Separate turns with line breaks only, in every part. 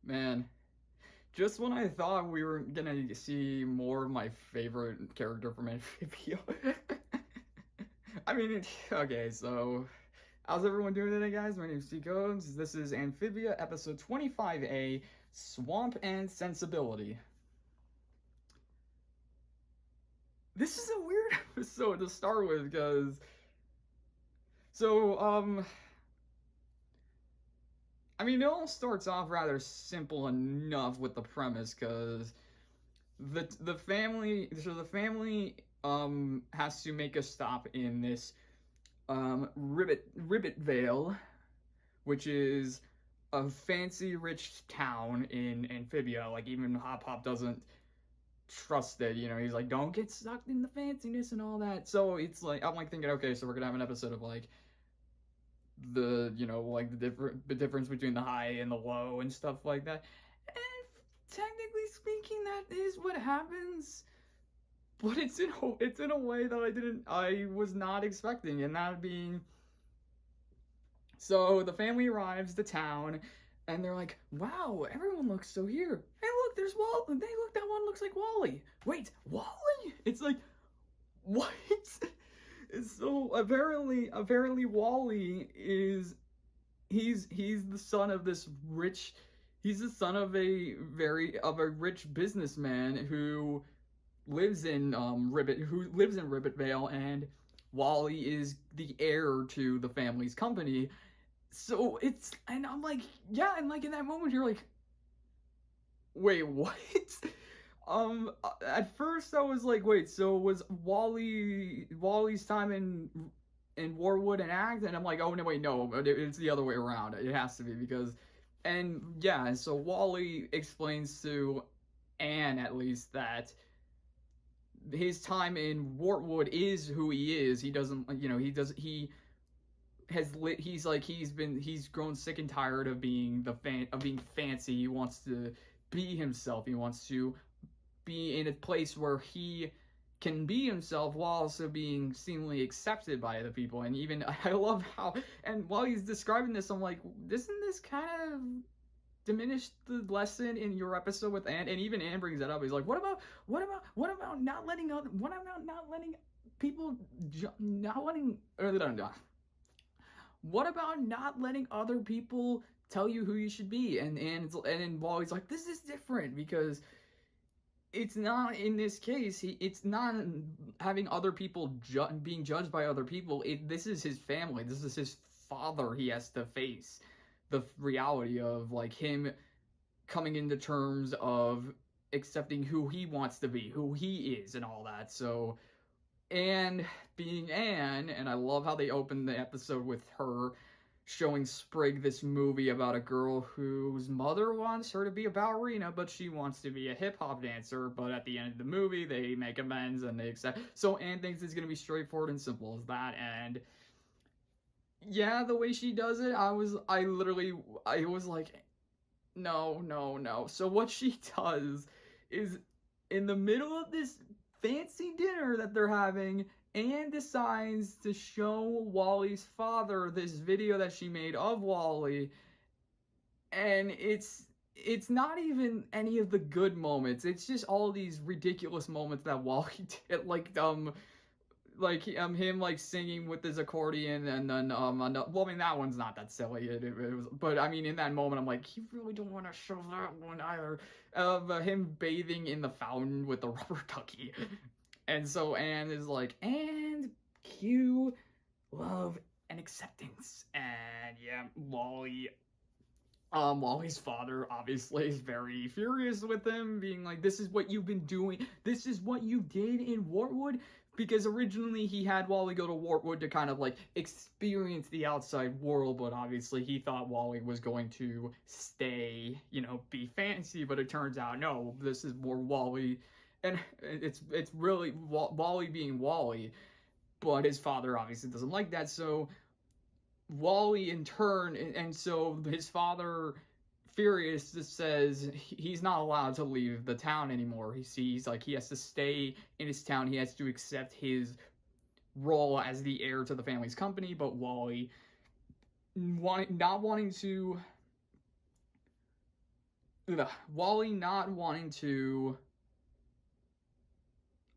Man, just when I thought we were gonna see more of my favorite character from Amphibia. I mean, okay, so how's everyone doing today, guys? My name is Codes. This is Amphibia, episode 25A, Swamp and Sensibility. This is a weird episode to start with, because so I mean, it all starts off rather simple enough with the premise, because the family has to make a stop in this Ribbit Vale, which is a fancy rich town in Amphibia. Like, even Hop Hop doesn't trust it, he's like, don't get sucked in the fanciness and all that. So it's like, I'm like thinking, okay, so we're gonna have an episode of like the difference between the high and the low and stuff like that. And technically speaking, that is what happens, but it's in a way that I was not expecting, and that being, so the family arrives to town, and they're like, "Wow, everyone looks so here. Hey, look, there's Wally. Hey, look, that one looks like Wally. Wait, Wally?" It's like, what? So apparently Wally is he's the son of this rich. He's the son of a rich businessman who lives in Ribbit Vale, and Wally is the heir to the family's company. So and I'm like, yeah, and like in that moment you're like, wait, what? At first I was like, wait, so was Wally's time in Warwood and Act? And I'm like, oh no, wait, no, it's the other way around. It has to be because, and yeah, so Wally explains to Anne, at least, that his time in Wartwood is who he is. He doesn't, he has lit. He's grown sick and tired of being fancy. He wants to be himself. He wants to be in a place where he can be himself while also being seemingly accepted by other people. And even I love how, and while he's describing this, I'm like, doesn't this kind of diminish the lesson in your episode with Anne? And even Anne brings that up. He's like, what about not letting people not letting what about not letting other people tell you who you should be? And Wally's like, this is different because it's not, in this case, it's not having other people being judged by other people. This is his family. This is his father. He has to face the reality of like him coming into terms of accepting who he wants to be, who he is, and all that. So, and being Anne, and I love how they opened the episode with her showing Sprig this movie about a girl whose mother wants her to be a ballerina, but she wants to be a hip hop dancer. But at the end of the movie, they make amends and they accept. So Anne thinks it's gonna be straightforward and simple as that. And yeah, the way she does it, I was like, no, no, no. So what she does is, in the middle of this fancy dinner that they're having, Anne decides to show Wally's father this video that she made of Wally, and it's not even any of the good moments. It's just all these ridiculous moments that Wally did, him like singing with his accordion, and then well, I mean, that one's not that silly. It was, but I mean, in that moment I'm like, you really don't want to show that one either, of him bathing in the fountain with the rubber ducky. And so Anne is like, and cue love and acceptance. And yeah, Wally's father obviously is very furious with him, being like, this is what you've been doing. This is what you did in Wartwood. Because originally he had Wally go to Wartwood to kind of like experience the outside world, but obviously he thought Wally was going to stay, be fancy, but it turns out, no, this is more Wally. And it's really Wally being Wally, but his father obviously doesn't like that. So Wally in turn, and so his father, furious, just says he's not allowed to leave the town anymore. He sees like he has to stay in his town. He has to accept his role as the heir to the family's company. But Wally, not wanting to Wally not wanting to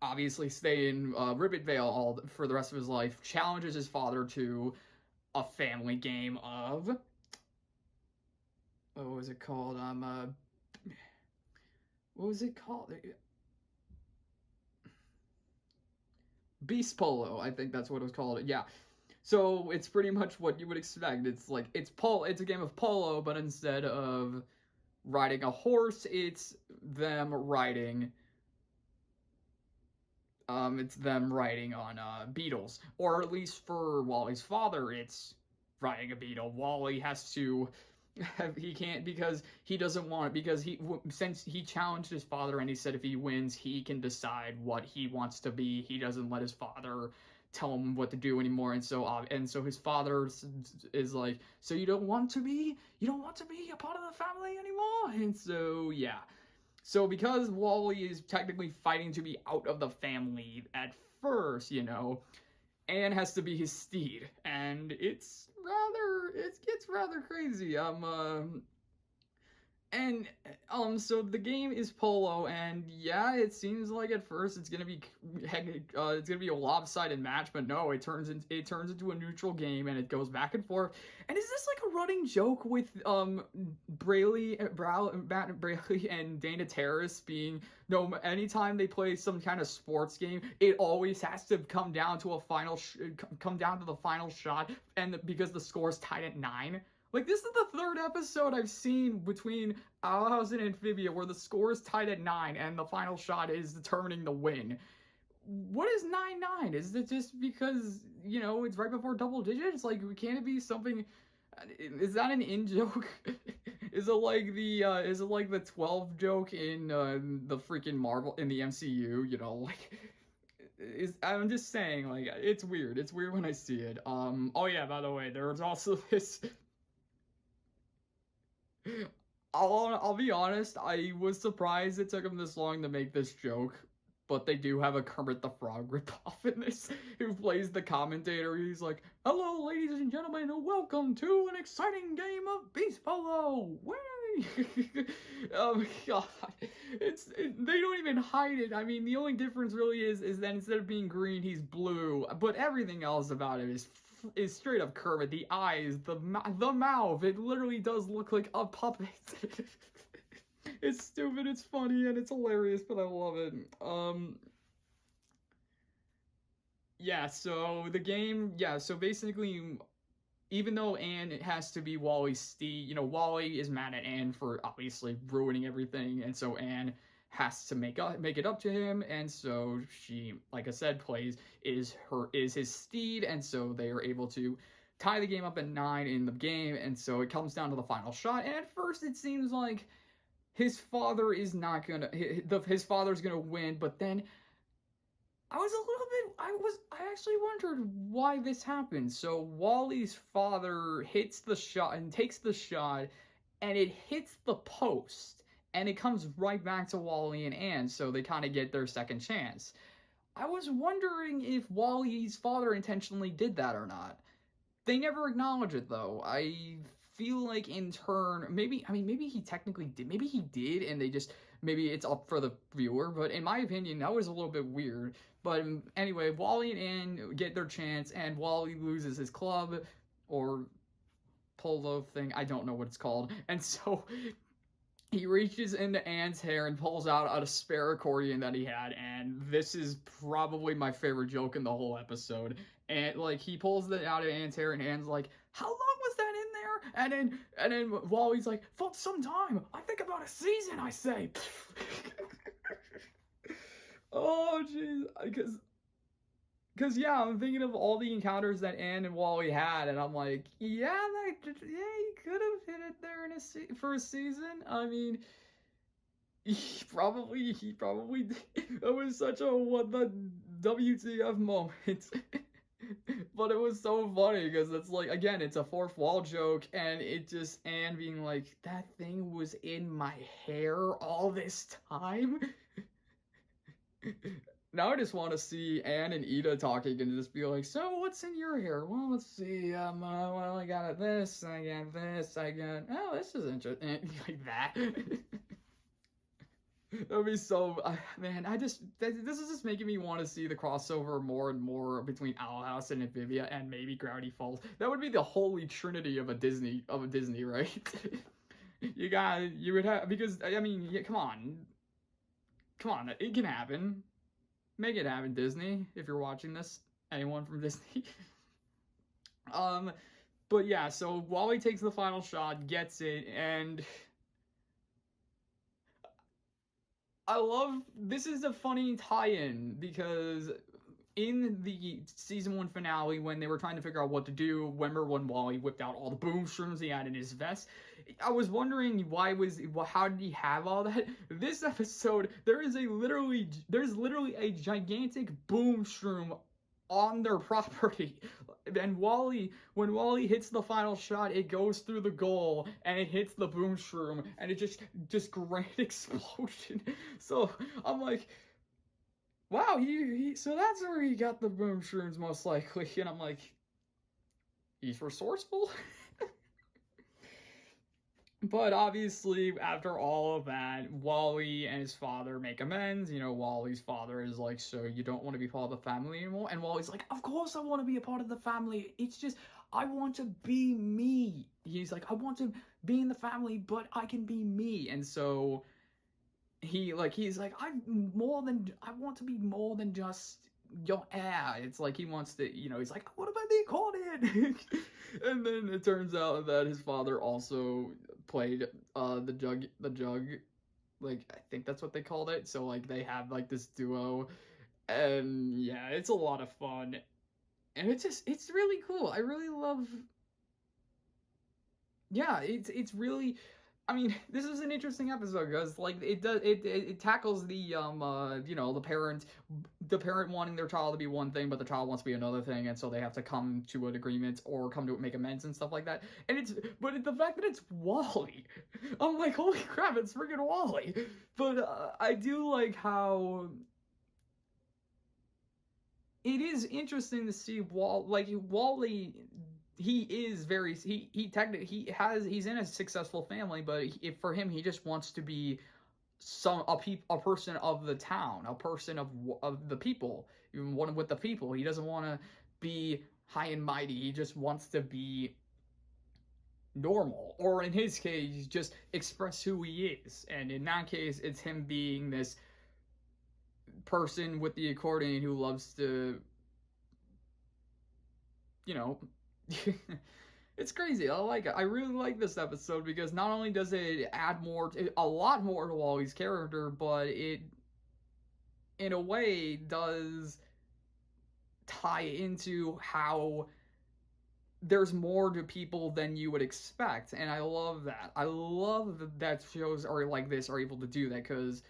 obviously stay in Ribbitvale all for the rest of his life, challenges his father to a family game of what was it called? What was it called? Beast Polo, I think that's what it was called. Yeah. So it's pretty much what you would expect. It's like it's a game of polo, but instead of riding a horse, it's them riding on beetles, or at least for Wally's father, it's riding a beetle. Wally has to he can't because he doesn't want it because since he challenged his father and he said if he wins he can decide what he wants to be. He doesn't let his father tell him what to do anymore, and so his father is like, so you don't want to be a part of the family anymore, and so yeah. So because Wally is technically fighting to be out of the family at first, Anne has to be his steed, and it gets rather crazy. And so the game is polo, and yeah, it seems like at first it's gonna be a lopsided match, but no, it turns into a neutral game, and it goes back and forth. And is this like a running joke with Matt Braley and Dana Terrace being no anytime they play some kind of sports game, it always has to come down to come down to the final shot, and because the score is tied at 9. Like, this is the third episode I've seen between Owl House and Amphibia where the score is tied at 9 and the final shot is determining the win. What is 9-9? Is it just because, it's right before double digits? Like, can't it be something... Is that an in-joke? Is it like the 12 joke in the freaking Marvel, in the MCU, I'm just saying, like, it's weird. It's weird when I see it. Oh yeah, by the way, there was also this... I'll be honest, I was surprised it took them this long to make this joke, but they do have a Kermit the Frog ripoff in this, who plays the commentator. He's like, hello, ladies and gentlemen, and welcome to an exciting game of Beast Polo! Way! God. They don't even hide it. I mean, the only difference really is that instead of being green, he's blue, but everything else about it is straight up Kermit. The eyes, the mouth, it literally does look like a puppet. It's stupid, it's funny, and it's hilarious, but I love it. Yeah, so the game, so basically, even though Anne has to be Wally's steed, Wally is mad at Anne for obviously ruining everything, and so Anne has to make it up to him, and so she, like I said, is his steed, and so they are able to tie the game up at 9 in the game, and so it comes down to the final shot. And at first it seems like his father's gonna win, but then I actually wondered why this happened. So Wally's father hits the shot and takes the shot, and it hits the post, and it comes right back to Wally and Anne, so they kind of get their second chance. I was wondering if Wally's father intentionally did that or not. They never acknowledge it, though. I feel like in turn, maybe he technically did. Maybe he did, and maybe it's up for the viewer, but in my opinion, that was a little bit weird. But anyway, Wally and Anne get their chance, and Wally loses his club, or polo thing, I don't know what it's called, and so he reaches into Anne's hair and pulls out a spare accordion that he had, and this is probably my favorite joke in the whole episode. And like he pulls it out of Anne's hair, and Anne's like, "How long was that in there?" And then Wally's like, "For some time. I think about a season, I say." Oh jeez, because yeah, I'm thinking of all the encounters that Anne and Wally had, and I'm like, yeah, he could have hit it there for a season. I mean, he probably did. It was such a what the WTF moment. But it was so funny because it's like, again, it's a fourth wall joke, and it just Anne being like, that thing was in my hair all this time. Now I just want to see Anne and Ida talking and just be like, so what's in your hair? Well, let's see. Well, I got this, I got this, I got, oh, this is interesting. Like that. That would be so. Man, this is just making me want to see the crossover more and more between Owl House and Amphibia and maybe Gravity Falls. That would be the holy trinity of a Disney, right? You would have because I mean, yeah, come on, it can happen. Make it happen, Disney. If you're watching this, anyone from Disney. um, but yeah, so Wally takes the final shot, gets it, and I love this is a funny tie-in because in the season 1 finale when they were trying to figure out what to do, remember when Wally whipped out all the boom shrooms he had in his vest? I was wondering how did he have all that? This episode there's literally a gigantic boom shroom on their property. And when Wally hits the final shot, it goes through the goal and it hits the boom shroom and it just great explosion. So I'm like, wow, so that's where he got the boom shrooms most likely. And I'm like, he's resourceful. But obviously, after all of that, Wally and his father make amends. You know, Wally's father is like, so you don't want to be part of the family anymore? And Wally's like, of course I want to be a part of the family. It's just, I want to be me. He's like, I want to be in the family, but I can be me. And so he's like, I want to be more than just your heir. It's like he wants to, he's like, what about the accordion? And then it turns out that his father also played the jug, like I think that's what they called it. So like they have like this duo, and yeah, it's a lot of fun, and it's really cool. I really love. Yeah, it's really. I mean, this is an interesting episode because like it tackles the the parent wanting their child to be one thing but the child wants to be another thing, and so they have to come to an agreement or come to make amends and stuff like that. And the fact that it's Wally, I'm like, holy crap, it's freaking Wally. But I do like how it is interesting to see Wally. He is very he technically he's in a successful family, but for him he just wants to be a person of the town, a person of the people, even one with the people. He doesn't want to be high and mighty. He just wants to be normal, or in his case, just express who he is. And in that case, it's him being this person with the accordion who loves to, you know. It's crazy. I like it. I really like this episode because not only does it add a lot more to Wally's character, but it, in a way, does tie into how there's more to people than you would expect. And I love that. I love that shows like this are able to do that, because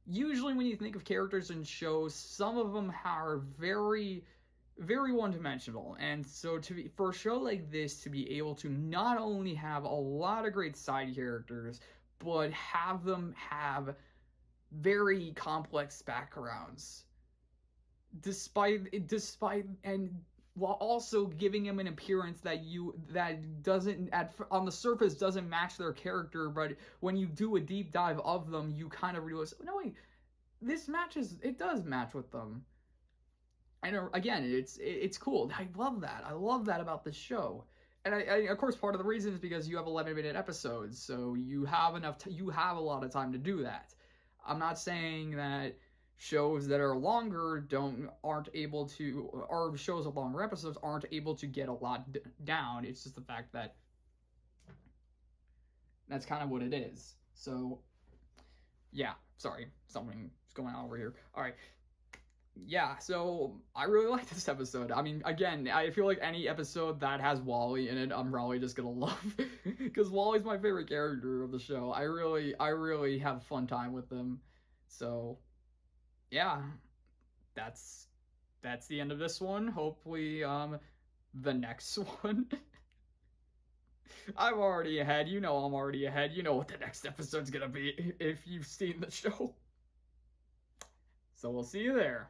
usually when you think of characters in shows, some of them are very one-dimensional, and so for a show like this to be able to not only have a lot of great side characters, but have them have very complex backgrounds, despite and while also giving them an appearance that doesn't on the surface doesn't match their character, but when you do a deep dive of them, you kind of realize, oh, no wait, it does match with them. And again, it's cool. I love that. I love that about this show. And I of course, part of the reason is because you have 11-minute episodes, so you have you have a lot of time to do that. I'm not saying that shows that are longer aren't able to, or shows with longer episodes aren't able to get a lot down. It's just the fact that that's kind of what it is. So, yeah, sorry, something's going on over here. All right. Yeah, so I really like this episode. I mean, again, I feel like any episode that has Wally in it, I'm probably just gonna love, because Wally's my favorite character of the show. I really have a fun time with him. So, yeah, that's the end of this one. Hopefully, the next one. I'm already ahead. You know I'm already ahead. You know what the next episode's gonna be if you've seen the show. So we'll see you there.